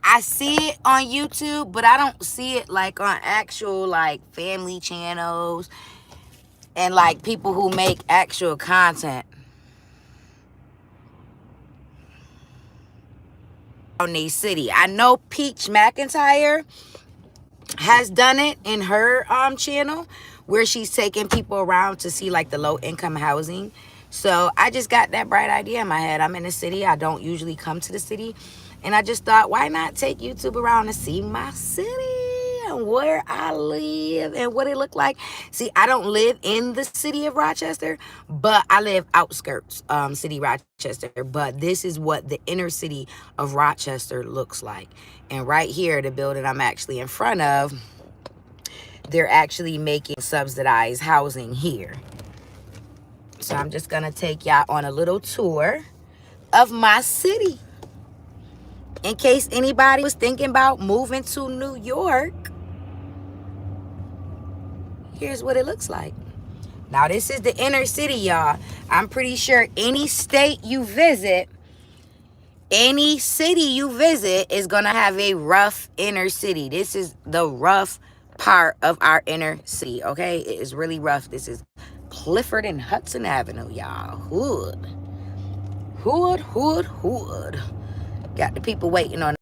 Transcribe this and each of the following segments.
I see it on YouTube, but I don't see it like on actual like family channels and like people who make actual content on the city. I know Peach McIntyre has done it in her channel where she's taking people around to see like the low income housing. So I just got that bright idea in my head. I'm in the city. I don't usually come to the city. And I just thought, why not take YouTube around and see my city and where I live and what it looked like. See, I don't live in the city of Rochester, but I live outskirts, city Rochester. But this is what the inner city of Rochester looks like. And right here, the building I'm actually in front of, they're actually making subsidized housing here. So I'm just gonna take y'all on a little tour of my city. In case anybody was thinking about moving to New York, here's what it looks like. Now this is the inner city, y'all. I'm pretty sure any state you visit, any city you visit is gonna have a rough inner city. This is the rough part of our inner city, okay? It is really rough. This is Clifford and Hudson Avenue, y'all. Hood. Hood, hood, hood. Got the people waiting on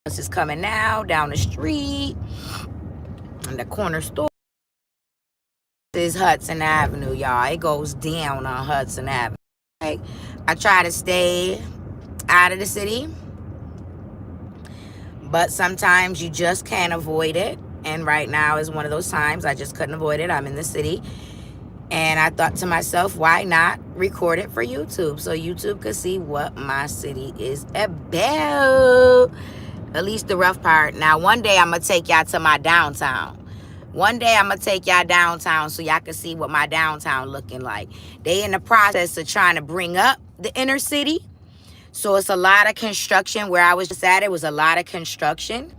us is coming now down the street. And the corner store. This is Hudson Avenue, y'all. It goes down on Hudson Avenue. Okay? I try to stay out of the city, but sometimes you just can't avoid it. And right now is one of those times I just couldn't avoid it. I'm in the city. And I thought to myself, why not record it for YouTube? So YouTube could see what my city is about. At least the rough part. Now, one day I'm going to take y'all to my downtown. One day I'm going to take y'all downtown so y'all can see what my downtown looking like. They in the process of trying to bring up the inner city. So it's a lot of construction. Where I was just at, it was a lot of construction.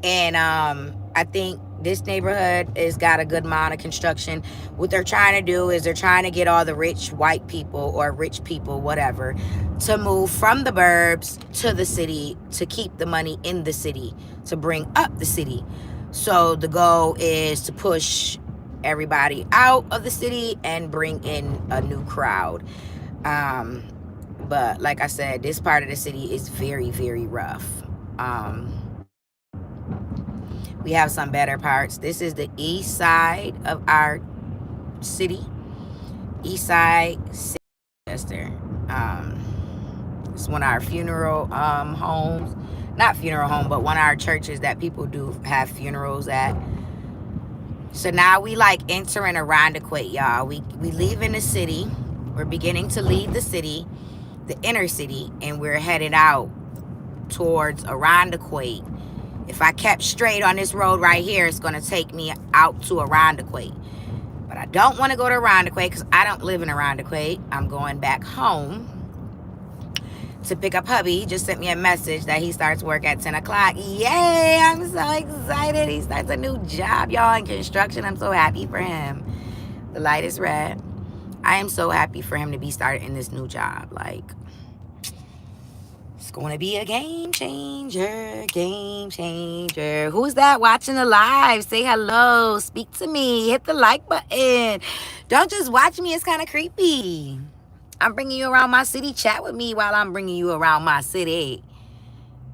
And I think this neighborhood has got a good amount of construction. What they're trying to do is they're trying to get all the rich white people or rich people, whatever, to move from the burbs to the city to keep the money in the city, to bring up the city. So the goal is to push everybody out of the city and bring in a new crowd. But like I said, this part of the city is very, very rough. We have some better parts. This is the east side of our city. East side, Chester. It's one of our funeral homes. Not funeral home, but one of our churches that people do have funerals at. So now we like entering Arundequoit, y'all. We leaving the city. We're beginning to leave the city, the inner city, and we're headed out towards Arundequoit. If I kept straight on this road right here, it's going to take me out to Arundequoit. But I don't want to go to Arundequoit because I don't live in Arundequoit. I'm going back home to pick up hubby. He just sent me a message that he starts work at 10 o'clock. Yay! I'm so excited. He starts a new job, y'all, in construction. I'm so happy for him. The light is red. I am so happy for him to be started in this new job. Like, it's going to be a game changer, game changer. Who's that watching the live? Say hello. Speak to me. Hit the like button. Don't just watch me. It's kind of creepy. I'm bringing you around my city. Chat with me while I'm bringing you around my city.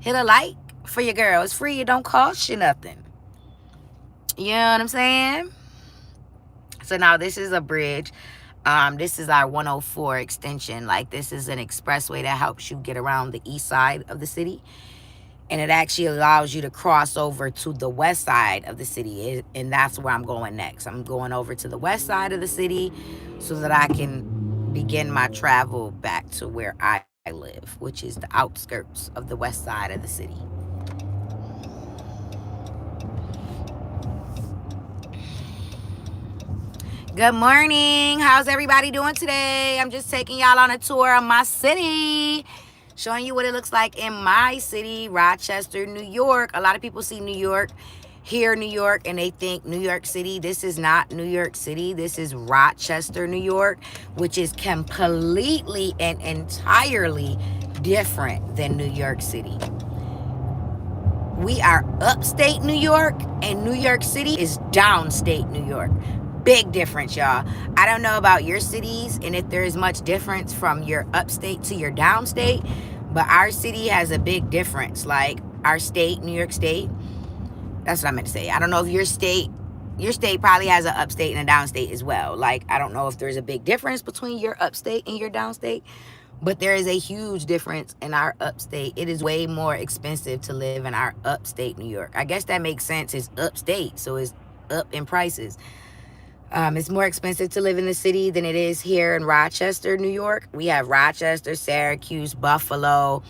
Hit a like for your girl. It's free. It don't cost you nothing. You know what I'm saying? So now this is a bridge. This is our 104 extension. Like, this is an expressway that helps you get around the east side of the city. And it actually allows you to cross over to the west side of the city. And that's where I'm going next. I'm going over to the west side of the city so that I can begin my travel back to where I live, which is the outskirts of the west side of the city. Good morning. How's everybody doing today? I'm just taking y'all on a tour of my city, showing you what it looks like in my city, Rochester, New York. A lot of people see New York, hear New York, and they think New York City. This is not New York City. This is Rochester, New York, which is completely and entirely different than New York City. We are upstate New York, and New York City is downstate New York. Big difference, y'all. I don't know about your cities and if there is much difference from your upstate to your downstate, but our city has a big difference. Like our state, New York State, that's what I meant to say. I don't know if your state probably has an upstate and a downstate as well. Like, I don't know if there's a big difference between your upstate and your downstate, but there is a huge difference in our upstate. It is way more expensive to live in our upstate New York. I guess that makes sense. It's upstate, so it's up in prices. It's more expensive to live in the city than it is here in Rochester, New York. We have Rochester, Syracuse, Buffalo.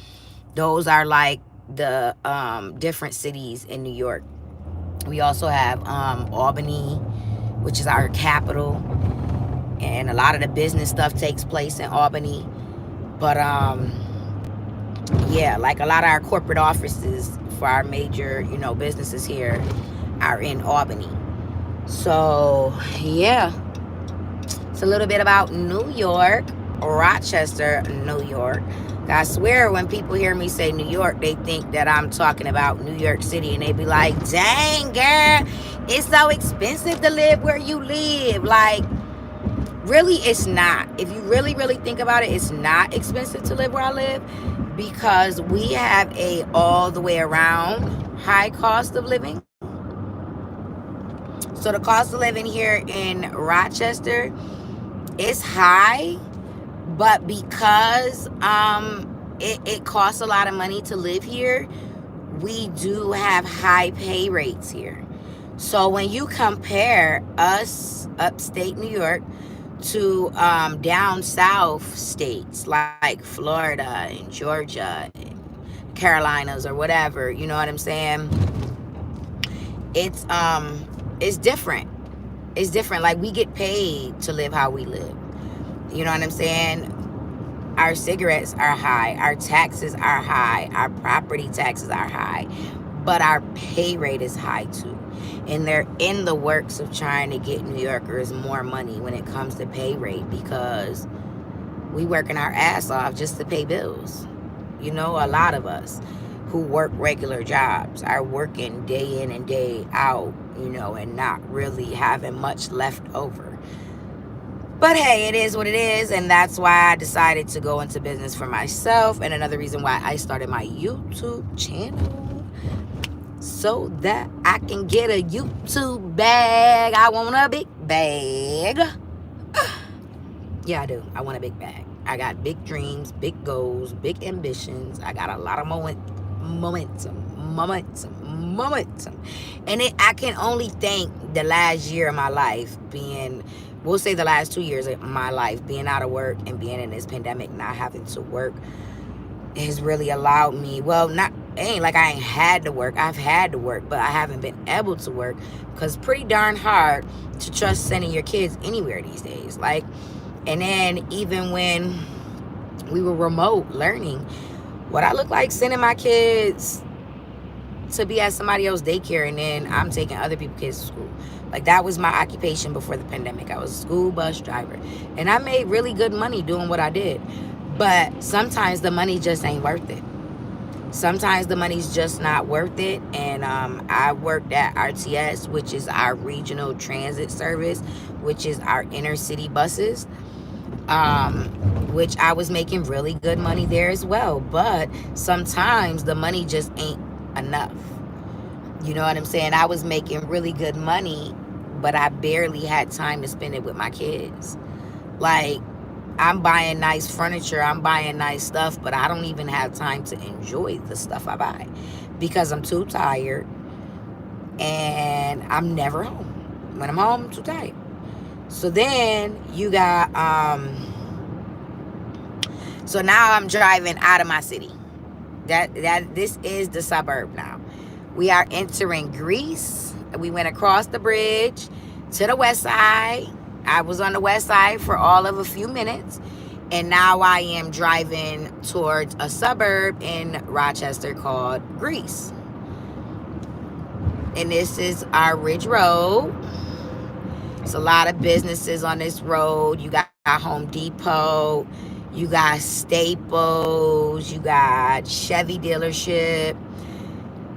Those are like the different cities in New York. We also have Albany, which is our capital, and a lot of the business stuff takes place in Albany. But yeah, like a lot of our corporate offices for our major, businesses here are in Albany. So yeah, it's a little bit about New York, Rochester, New York. I swear when people hear me say New York, they think that I'm talking about New York City, and they be like, dang, girl, it's so expensive to live where you live. Like, really, it's not. If you really, really think about it, it's not expensive to live where I live because we have a all the way around high cost of living. So the cost of living here in Rochester is high, but because it costs a lot of money to live here, we do have high pay rates here. So when you compare us, upstate New York, to down south states like Florida and Georgia and Carolinas or whatever, you know what I'm saying? It's different. It's different. Like, we get paid to live how we live. You know what I'm saying? Our cigarettes are high. Our taxes are high. Our property taxes are high. But our pay rate is high too. And they're in the works of trying to get New Yorkers more money when it comes to pay rate because we working our ass off just to pay bills. A lot of us who work regular jobs are working day in and day out, and not really having much left over. But hey, it is what it is, and that's why I decided to go into business for myself, and another reason why I started my YouTube channel, so that I can get a YouTube bag. I want a big bag. Yeah, I do. I want a big bag. I got big dreams, big goals, big ambitions. I got a lot of momentum. And I can only thank the last year of my life being, we'll say the last 2 years of my life being out of work and being in this pandemic, not having to work, has really allowed me, well, it ain't like I ain't had to work. I've had to work, but I haven't been able to work because it's pretty darn hard to trust sending your kids anywhere these days. Like, and then even when we were remote learning, what I look like sending my kids to be at somebody else's daycare, and then I'm taking other people's kids to school. Like, that was my occupation before the pandemic. I was a school bus driver, and I made really good money doing what I did. But sometimes the money just ain't worth it. Sometimes the money's just not worth it. And I worked at RTS, which is our regional transit service, which is our inner city buses, which I was making really good money there as well. But sometimes the money just ain't enough. You know what I'm saying? I was making really good money, but I barely had time to spend it with my kids. Like, I'm buying nice furniture, I'm buying nice stuff, but I don't even have time to enjoy the stuff I buy because I'm too tired and I'm never home. When I'm home, I'm too tired. So then you got, so now I'm driving out of my city. This is the suburb now. We are entering Greece. We went across the bridge to the west side. I was on the west side for all of a few minutes, and now I am driving towards a suburb in Rochester called Greece. And this is our Ridge Road. It's a lot of businesses on this road. You got Home Depot, you got Staples, you got Chevy dealership,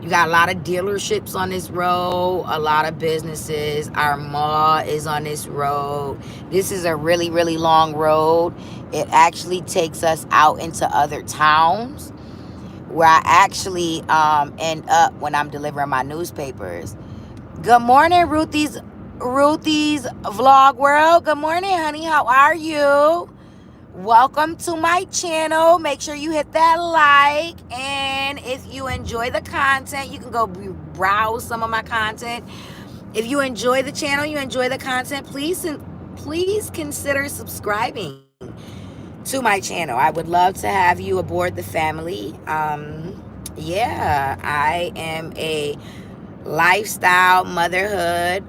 You got a lot of dealerships on this road, a lot of businesses. Our mall is on this road. This is a really, really long road. It actually takes us out into other towns where I actually end up when I'm delivering my newspapers. Good morning, Ruthie's Vlog World. Good morning, honey. How are you? Welcome to my channel. Make sure you hit that like, and if you enjoy the content, you can go browse some of my content. If you enjoy the channel, you enjoy the content, please consider subscribing to my channel. I would love to have you aboard the family. Yeah, I am a lifestyle motherhood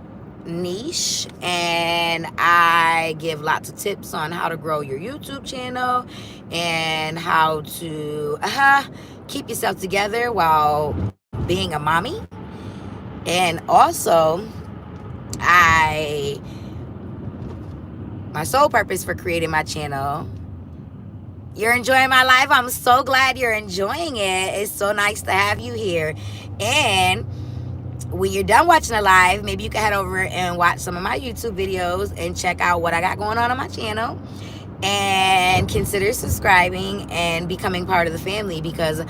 niche, and I give lots of tips on how to grow your YouTube channel and how to keep yourself together while being a mommy. And also, my sole purpose for creating my channel, you're enjoying my life. I'm so glad you're enjoying it. It's so nice to have you here. And when you're done watching the live, maybe you can head over and watch some of my YouTube videos and check out what I got going on my channel, and consider subscribing and becoming part of the family, because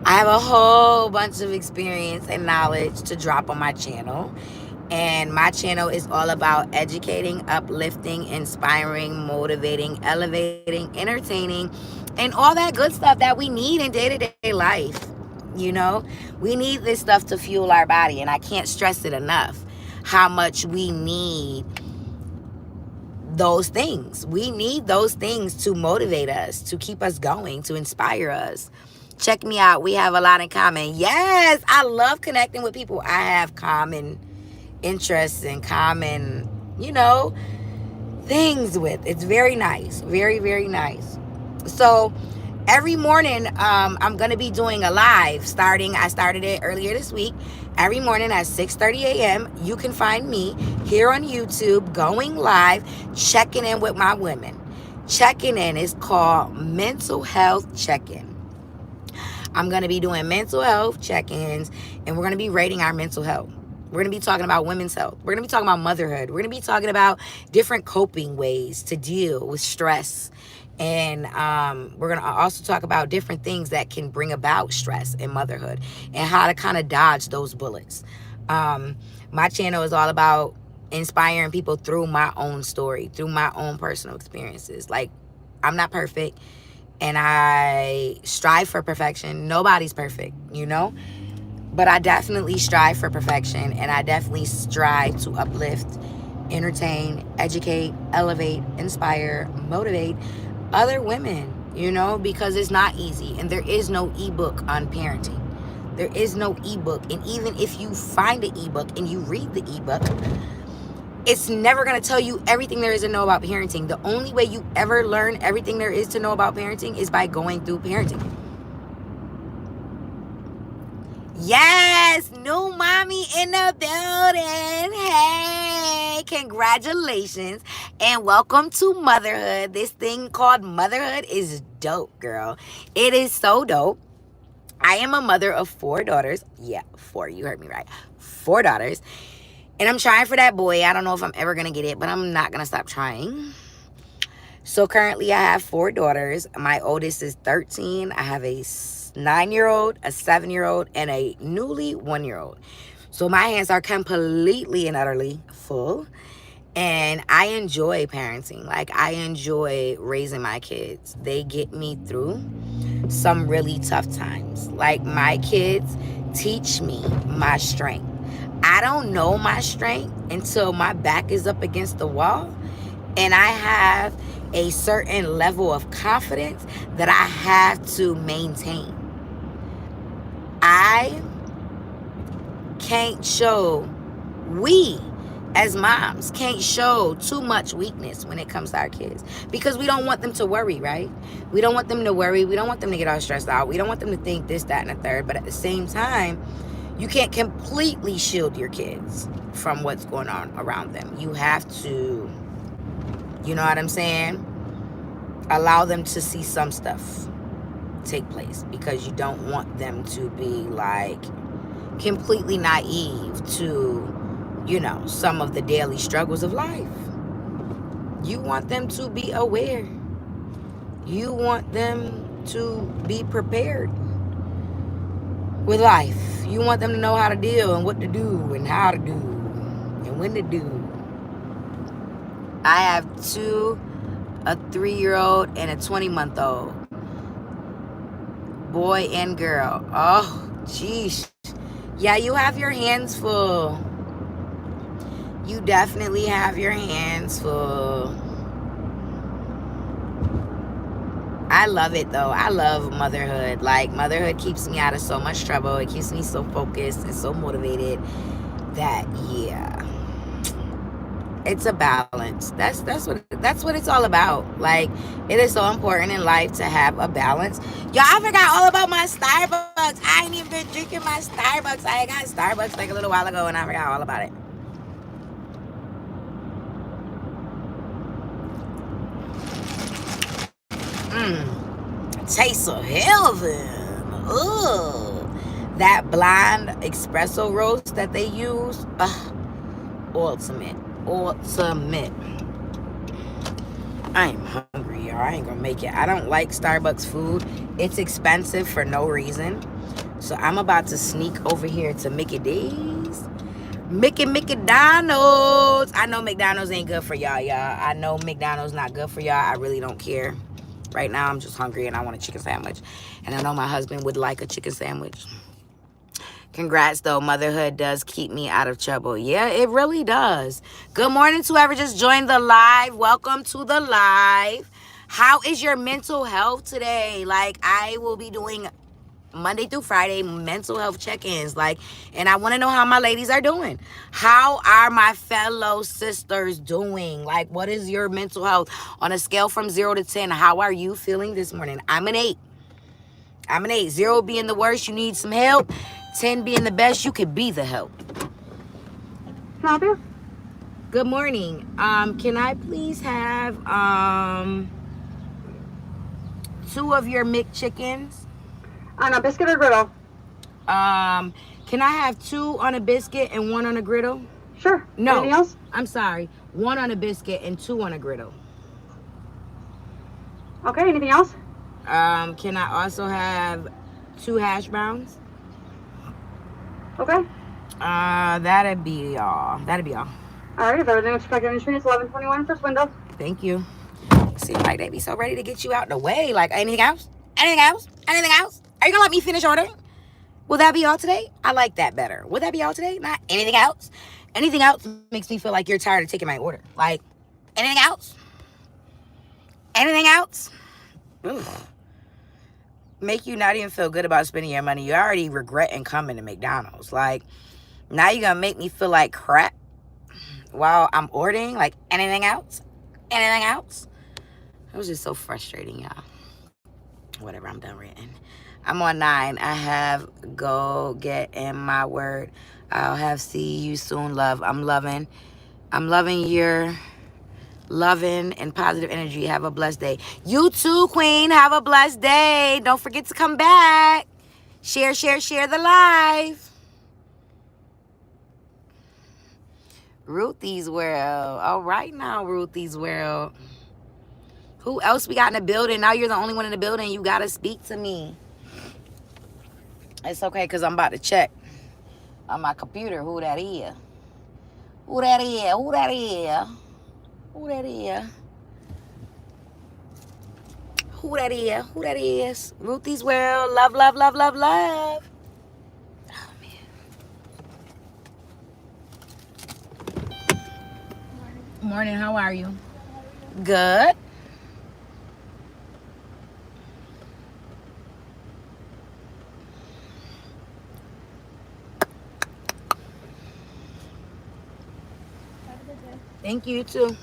I have a whole bunch of experience and knowledge to drop on my channel. And my channel is all about educating, uplifting, inspiring, motivating, elevating, entertaining, and all that good stuff that we need in day-to-day life. You know, we need this stuff to fuel our body, and I can't stress it enough how much we need those things. We need those things to motivate us, to keep us going, to inspire us. Check me out. We have a lot in common. Yes, I love connecting with people I have common interests and common, things with. It's very nice. Very, very nice. So every morning, I'm going to be doing a live I started it earlier this week. Every morning at 6:30 a.m., you can find me here on YouTube going live, checking in with my women. Checking in is called Mental Health Check-In. I'm going to be doing mental health check-ins, and we're going to be rating our mental health. We're going to be talking about women's health. We're going to be talking about motherhood. We're going to be talking about different coping ways to deal with stress. And we're going to also talk about different things that can bring about stress in motherhood and how to kind of dodge those bullets. My channel is all about inspiring people through my own story, through my own personal experiences. Like, I'm not perfect, and I strive for perfection. Nobody's perfect, But I definitely strive for perfection, and I definitely strive to uplift, entertain, educate, elevate, inspire, motivate other women, because it's not easy, and there is no ebook on parenting. There is no ebook, and even if you find an ebook and you read the ebook, it's never going to tell you everything there is to know about parenting. The only way you ever learn everything there is to know about parenting is by going through parenting. Yes, new mommy in the building. Hey, congratulations and welcome to motherhood. This thing called motherhood is dope, girl. It is so dope. I am a mother of 4 daughters. Yeah, 4. You heard me right. 4 daughters. And I'm trying for that boy. I don't know if I'm ever going to get it, but I'm not going to stop trying. So currently I have 4 daughters. My oldest is 13. I have a 9-year-old, a 7-year-old, and a newly 1-year-old. So my hands are completely and utterly full. And I enjoy parenting. Like, I enjoy raising my kids. They get me through some really tough times. Like, my kids teach me my strength. I don't know my strength until my back is up against the wall and I have a certain level of confidence that I have to maintain. I can't show, we as moms can't show too much weakness when it comes to our kids, because we don't want them to worry, right? We don't want them to worry. We don't want them to get all stressed out. We don't want them to think this, that, and the third. But at the same time, you can't completely shield your kids from what's going on around them. You have to, you know what I'm saying? Allow them to see some stuff take place, because you don't want them to be like completely naive to, you know, some of the daily struggles of life. You want them to be aware. You want them to be prepared with life. You want them to know how to deal and what to do and how to do and when to do. I have two, a 3-year-old and a 20-month-old. Boy and girl. Oh, jeez. Yeah, you have your hands full. You definitely have your hands full. I love it though. I love motherhood. Like, motherhood keeps me out of so much trouble. It keeps me so focused and so motivated that, yeah, it's a balance. That's what it's all about. Like, it is so important in life to have a balance. Y'all, I forgot all about my Starbucks. I ain't even been drinking my Starbucks. I got Starbucks like a little while ago and I forgot all about it. Taste of heaven. Ugh. That blind espresso roast that they use. Ultimate. Ultimate. I am hungry, y'all. I ain't gonna make it. I don't like Starbucks food. It's expensive for no reason. So I'm about to sneak over here to Mickey D's. McDonald's. I know McDonald's ain't good for y'all. I know McDonald's not good for y'all. I really don't care. Right now, I'm just hungry and I want a chicken sandwich. And I know my husband would like a chicken sandwich. Congrats, though. Motherhood does keep me out of trouble. Yeah, it really does. Good morning to whoever just joined the live. Welcome to the live. How is your mental health today? Like, I will be doing Monday through Friday mental health check-ins. Like, and I want to know how my ladies are doing. How are my fellow sisters doing? Like, what is your mental health on a scale from 0 to 10? How are you feeling this morning? I'm an 8. 0 being the worst, you need some help. 10 being the best, you could be the help. Help you? Good morning. Can I please have 2 of your McChickens? On a biscuit or griddle? Can I have 2 on a biscuit and 1 on a griddle? Sure. No. Anything else? I'm sorry. 1 on a biscuit and 2 on a griddle. Okay, anything else? Can I also have 2 hash browns? Okay. That'd be all. All right, if everything looks like it's 11:21 first window. Thank you. Seems like they be so ready to get you out the way. Like, anything else? Anything else? Anything else? Are you gonna let me finish ordering? Will that be all today? I like that better. Will that be all today? Not anything else? Anything else makes me feel like you're tired of taking my order. Like, anything else? Anything else? Ugh. Make you not even feel good about spending your money. You already regretting coming to McDonald's. Like, now you're gonna make me feel like crap while I'm ordering. Like, anything else? Anything else? It was just so frustrating, y'all. Whatever, I'm done ranting. I'm on 9. I have go get in my word. I'll have see you soon, love. I'm loving your loving and positive energy. Have a blessed day. You too, queen. Have a blessed day. Don't forget to come back. Share the live. Ruthie's World. All right now, Ruthie's World. Who else we got in the building? Now you're the only one in the building. You got to speak to me. It's okay, because I'm about to check on my computer who that is. Who that is? Who that is? Who that is? Who that is? Who that is? Ruthie's World. Love, love, love, love, love. Oh, man. Morning. How are you? Good. Thank you, too.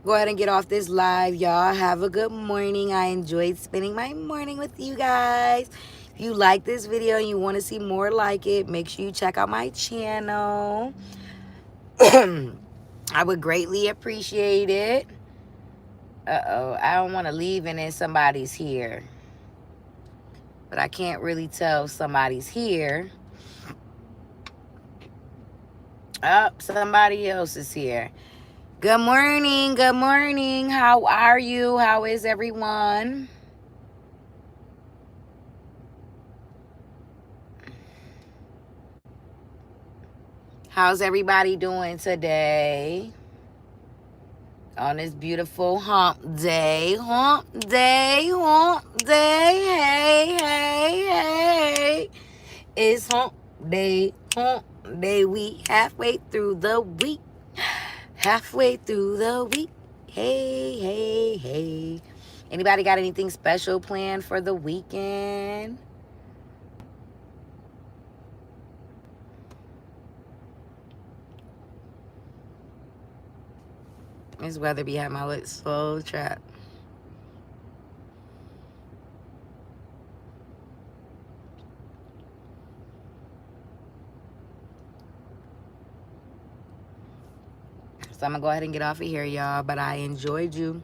go ahead and get off this live, y'all. Have a good morning. I enjoyed spending my morning with you guys. If you like this video and you want to see more like it, make sure you check out my channel. I would greatly appreciate it. Uh-oh, I don't want to leave and then somebody's here. But I can't really tell if somebody's here. Oh, somebody else is here. Good morning. Good morning. How are you? How is everyone? How's everybody doing today? On this beautiful hump day. Hump day. Hump day. Hey, hey, hey. It's hump day. Hump day. We halfway through the week. Halfway through the week. Hey, hey, hey. Anybody got anything special planned for the weekend? Miss Weatherby had my lips so trapped. So I'm going to go ahead and get off of here, y'all. But I enjoyed you.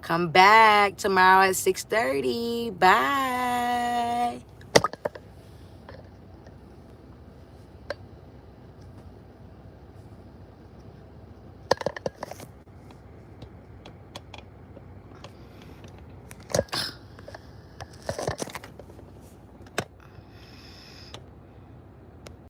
Come back tomorrow at 6:30. Bye.